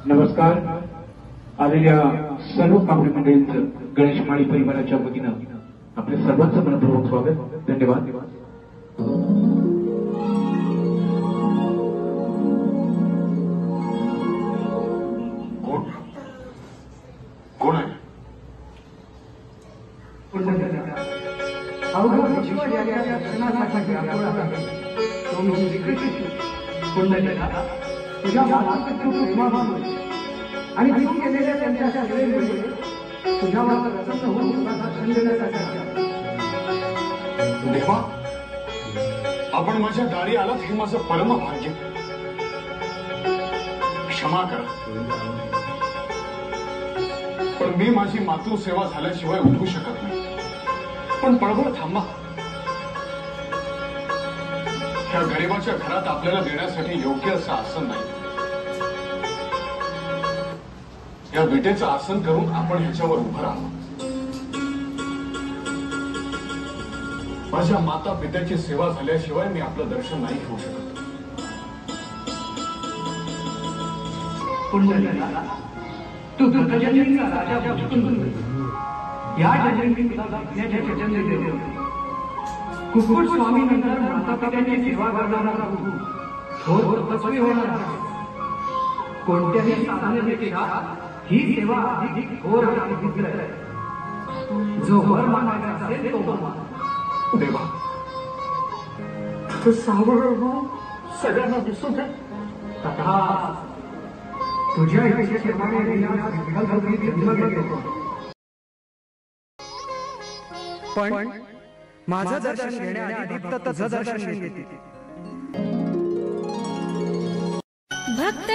नमस्कार. आलेल्या सर्व पाहुणे मंडळींचं गणेश माळी परिवाराच्या वतीनं आपले सर्वांचं मनपूर्वक स्वागत. धन्यवाद. कोण आहे? आणि घेऊन गेलेल्या त्यांच्या सेवेमुळे तुझ्यावर प्रसन्न होऊन तुला दर्शन देण्यासाठी. देवा, आपण माझ्या दारी आलात हे माझं परम भाग्य. क्षमा करा, पण मी माझी मातृसेवा झाल्याशिवाय उठू शकत नाही. पण पळभर थांबा. ह्या गरिबाच्या घरात आपल्याला देण्यासाठी योग्य असं आसन नाही. या विटेचं आसन करून आपण ह्याच्यावर उभं राहावं. माझ्या माता पित्याची सेवा झाल्याशिवाय मी आपलं दर्शन नाही घेऊ शकत. पुंडलिका, तू दुर्गजनीचा राजा भुजकुंड, या जन्मी तुला विघ्नाच्या जन्म देव. कुक्कुट स्वामी नंतर माता पित्याची सेवा करणारा थोर तपस्वी होणार. कोणत्याही साधनेपेक्षा ही सेवा अधिक थोर आणि पवित्र आहे. जो वर मागायचा असेल तो मान. देवा, सगळ्यांना दिसून तथा तुझ्या इच्छेप्रमाणे जन्म घेतो. पण माझं दर्शन घेण्याआधी फक्त तुझं दर्शन घेते. भक्त